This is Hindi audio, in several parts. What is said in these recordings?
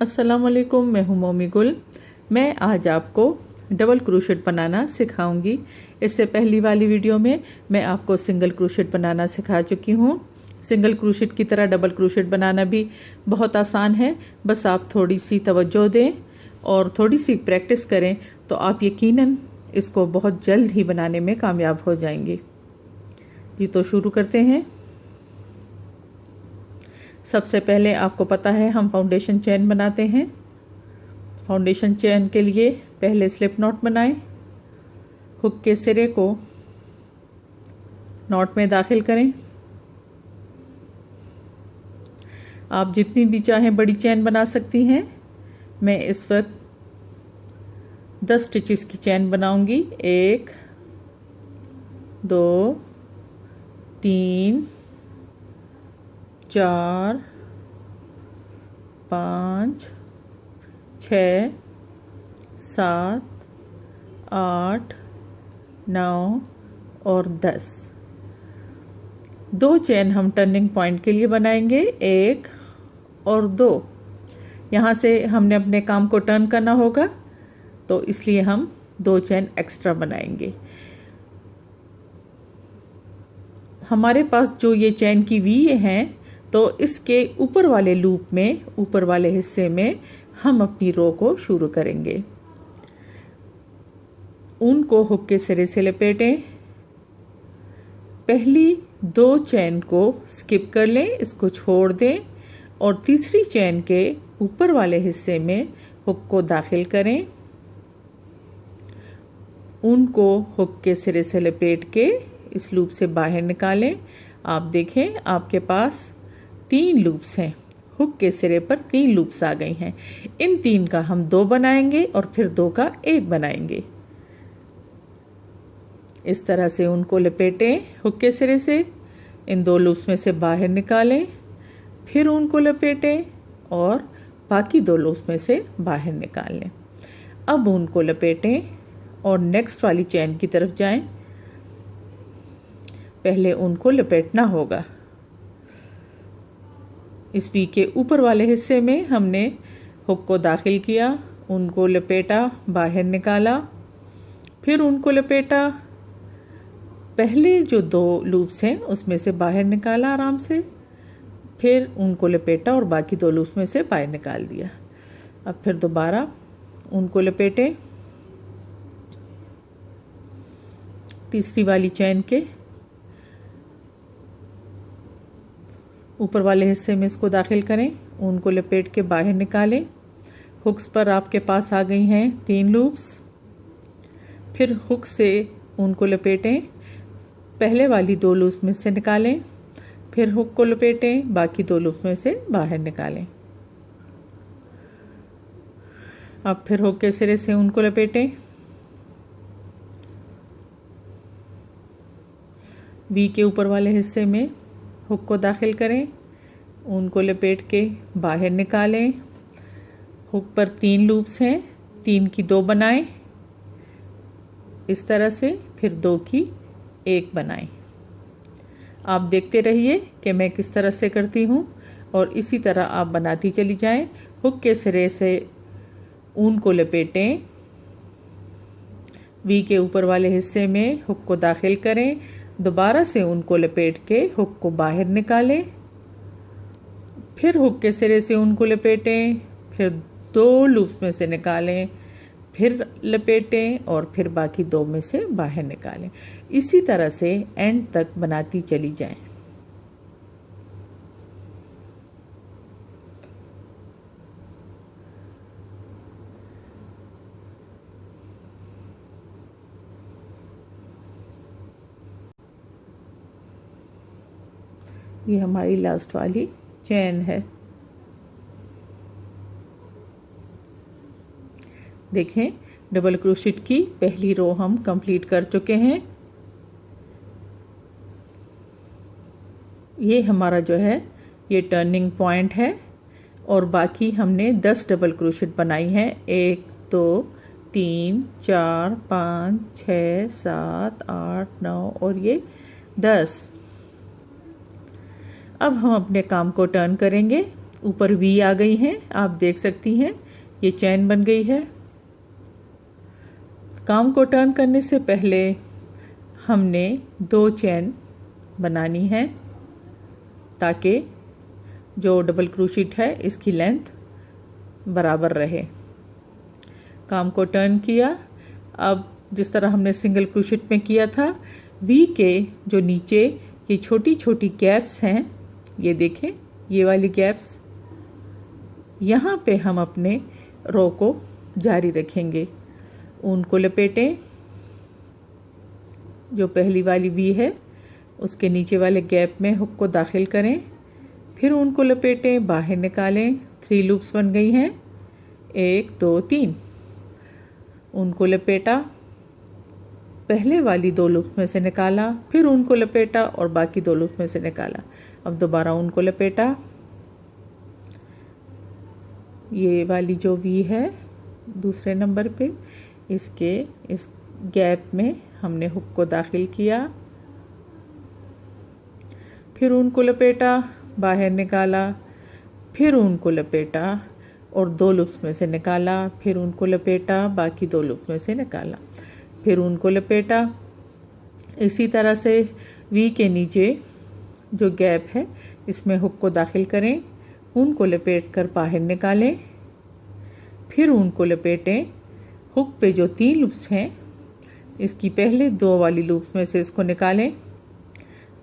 अस्सलाम वालेकुम, मैं हूँ मोमी गुल। मैं आज आपको डबल क्रोशेट बनाना सिखाऊंगी। इससे पहली वाली वीडियो में मैं आपको सिंगल क्रोशेट बनाना सिखा चुकी हूँ। सिंगल क्रोशेट की तरह डबल क्रोशेट बनाना भी बहुत आसान है। बस आप थोड़ी सी तवज्जो दें और थोड़ी सी प्रैक्टिस करें तो आप यकीनन इसको बहुत जल्द ही बनाने में कामयाब हो जाएंगे। जी तो शुरू करते हैं। सबसे पहले आपको पता है हम फाउंडेशन चेन बनाते हैं। फाउंडेशन चेन के लिए पहले स्लिप नॉट बनाएं। हुक के सिरे को नॉट में दाखिल करें। आप जितनी भी चाहें बड़ी चेन बना सकती हैं। मैं इस वक्त 10 स्टिचेस की चेन बनाऊंगी। 1 2 3 4 5 6 7 8 9 और 10। 2 चेन हम टर्निंग पॉइंट के लिए बनाएंगे, 1 और 2। यहाँ से हमने अपने काम को टर्न करना होगा तो इसलिए हम 2 चेन एक्स्ट्रा बनाएंगे। हमारे पास जो ये चेन की वी हैं तो इसके ऊपर वाले लूप में, ऊपर वाले हिस्से में हम अपनी रो को शुरू करेंगे। ऊन को हुक के सिरे से लपेटें। पहली 2 चेन को स्किप कर लें, इसको छोड़ दें और तीसरी चेन के ऊपर वाले हिस्से में हुक को दाखिल करें। ऊन को हुक के सिरे से लपेट के इस लूप से बाहर निकालें। आप देखें आपके पास 3 लूप्स हैं। हुक के सिरे पर 3 लूप्स आ गई हैं। इन 3 का हम 2 बनाएंगे और फिर 2 का 1 बनाएंगे। इस तरह से उनको लपेटें हुक के सिरे से, इन 2 लूप्स में से बाहर निकालें, फिर उनको लपेटें और बाकी 2 लूप्स में से बाहर निकाल लें। अब उनको लपेटें और नेक्स्ट वाली चेन की तरफ जाएं। पहले उनको लपेटना होगा। इस वी के ऊपर वाले हिस्से में हमने हुक को दाखिल किया, उनको लपेटा, बाहर निकाला, फिर उनको लपेटा, पहले जो 2 लूप्स हैं उसमें से बाहर निकाला आराम से, फिर उनको लपेटा और बाकी 2 लूप्स में से बाहर निकाल दिया। अब फिर दोबारा उनको लपेटें। तीसरी वाली चेन के ऊपर वाले हिस्से में इसको दाखिल करें, उनको लपेट के बाहर निकालें। हुक्स पर आपके पास आ गई हैं 3 लूप्स। फिर हुक से उनको लपेटें, पहले वाली 2 लूप्स में से निकालें, फिर हुक को लपेटें, बाकी 2 लूप्स में से बाहर निकालें। अब फिर हुक के सिरे से उनको लपेटें। वी के ऊपर वाले हिस्से में हुक को दाखिल करें, उनको लपेट के बाहर निकालें। हुक पर 3 लूप्स हैं, 3 की 2 बनाएं इस तरह से, फिर 2 की 1 बनाएं। आप देखते रहिए कि मैं किस तरह से करती हूँ और इसी तरह आप बनाती चली जाएं। हुक के सिरे से ऊन को लपेटें, वी के ऊपर वाले हिस्से में हुक को दाखिल करें, दोबारा से उनको लपेट के हुक को बाहर निकालें, फिर हुक के सिरे से उनको लपेटें, फिर 2 लूप्स में से निकालें, फिर लपेटें और फिर बाकी 2 में से बाहर निकालें। इसी तरह से एंड तक बनाती चली जाएं। ये हमारी लास्ट वाली चेन है। देखें डबल क्रोशेट की पहली रो हम कंप्लीट कर चुके हैं। ये हमारा जो है ये टर्निंग पॉइंट है और बाकी हमने 10 डबल क्रोशेट बनाई है। 1 2 3 4 5 6 7 8 9 और ये 10। अब हम अपने काम को टर्न करेंगे ऊपर वी आ गई हैं, आप देख सकती हैं ये चैन बन गई है। काम को टर्न करने से पहले हमने 2 चैन बनानी है ताकि जो डबल क्रोशिट है इसकी लेंथ बराबर रहे। काम को टर्न किया। अब जिस तरह हमने सिंगल क्रोशिट में किया था, वी के जो नीचे ये छोटी छोटी गैप्स हैं, ये देखें ये वाली गैप्स, यहाँ पे हम अपने रो को जारी रखेंगे। ऊन को लपेटें, जो पहली वाली वी है उसके नीचे वाले गैप में हुक को दाखिल करें, फिर ऊन को लपेटें, बाहर निकालें। 3 लूप्स बन गई हैं, 1 2 3। ऊन को लपेटा, पहले वाली 2 लूप्स में से निकाला, फिर ऊन को लपेटा और बाकी 2 लूप्स में से निकाला। अब दोबारा ऊन को लपेटा, ये वाली जो वी है दूसरे नंबर पे, इसके इस गैप में हमने हुक को दाखिल किया, फिर ऊन को लपेटा, बाहर निकाला, फिर ऊन को लपेटा और 2 लूप्स में से निकाला, फिर ऊन को लपेटा, बाकी 2 लूप्स में से निकाला, फिर ऊन को लपेटा। इसी तरह से वी के नीचे जो गैप है इसमें हुक को दाखिल करें, ऊन को लपेट कर बाहर निकालें, फिर ऊन को लपेटें। हुक पे जो 3 लूप्स हैं इसकी पहले 2 वाली लूप्स में से इसको निकालें,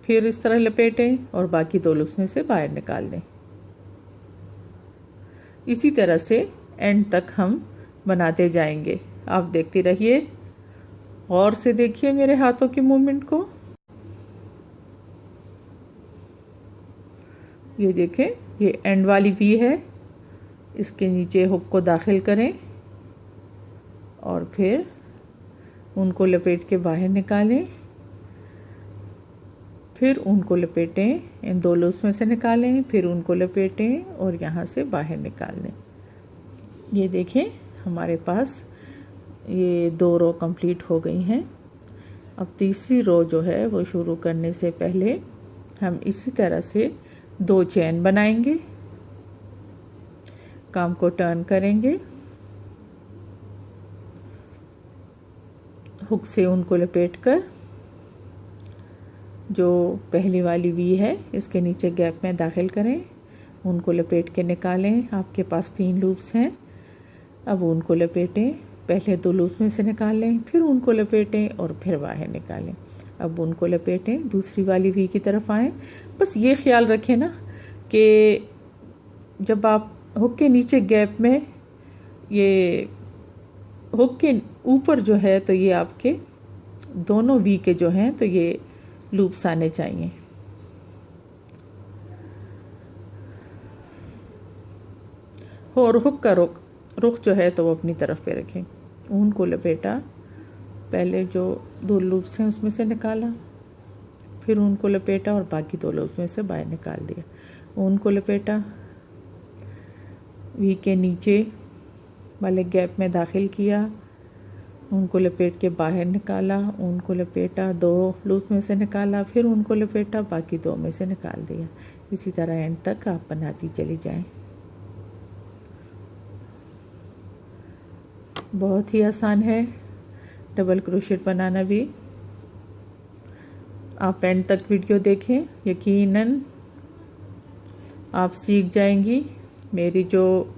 फिर इस तरह लपेटें और बाकी 2 लूप्स में से बाहर निकाल दें। इसी तरह से एंड तक हम बनाते जाएंगे। आप देखते रहिए, और से देखिए मेरे हाथों की मूवमेंट को। ये देखें, ये एंड वाली वी है, इसके नीचे हुक को दाखिल करें और फिर उनको लपेट के बाहर निकालें, फिर उनको लपेटें, इन 2 लूप्स में से निकालें, फिर उनको लपेटें और यहाँ से बाहर निकाल दें। ये देखें हमारे पास ये 2 रो कंप्लीट हो गई हैं। अब तीसरी रो जो है वो शुरू करने से पहले हम इसी तरह से 2 चैन बनाएंगे। काम को टर्न करेंगे, हुक से उनको लपेटकर जो पहली वाली वी है इसके नीचे गैप में दाखिल करें, उनको लपेट के निकालें। आपके पास 3 लूप्स हैं, अब उनको लपेटें, पहले 2 लूप्स में से निकालें, फिर उनको लपेटें और फिर बाहर निकालें। अब उनको लपेटें, दूसरी वाली वी की तरफ आएँ। बस ये ख्याल रखें ना कि जब आप हुक के नीचे गैप में, ये हुक के ऊपर जो है तो ये आपके दोनों वी के जो हैं तो ये लूप्स आने चाहिए। और हुक का रुख जो है तो वो अपनी तरफ पे रखें। ऊन को लपेटा, पहले जो 2 लूप्स हैं उसमें से निकाला, फिर ऊन को लपेटा और बाकी 2 लूप्स में से बाहर निकाल दिया। ऊन को लपेटा, वी के नीचे वाले गैप में दाखिल किया, उनको लपेट के बाहर निकाला, उनको लपेटा, 2 लूप में से निकाला, फिर उनको लपेटा, बाकी 2 में से निकाल दिया। इसी तरह एंड तक आप बनाती चली जाएं। बहुत ही आसान है डबल क्रोशेट बनाना भी। आप एंड तक वीडियो देखें, यकीनन आप सीख जाएंगी। मेरी जो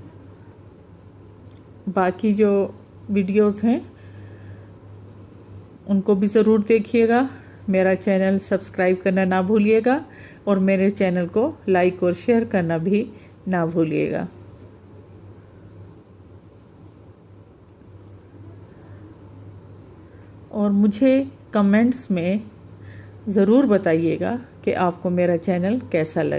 बाकी जो वीडियोस हैं उनको भी ज़रूर देखिएगा। मेरा चैनल सब्सक्राइब करना ना भूलिएगा और मेरे चैनल को लाइक और शेयर करना भी ना भूलिएगा। और मुझे कमेंट्स में ज़रूर बताइएगा कि आपको मेरा चैनल कैसा लगा।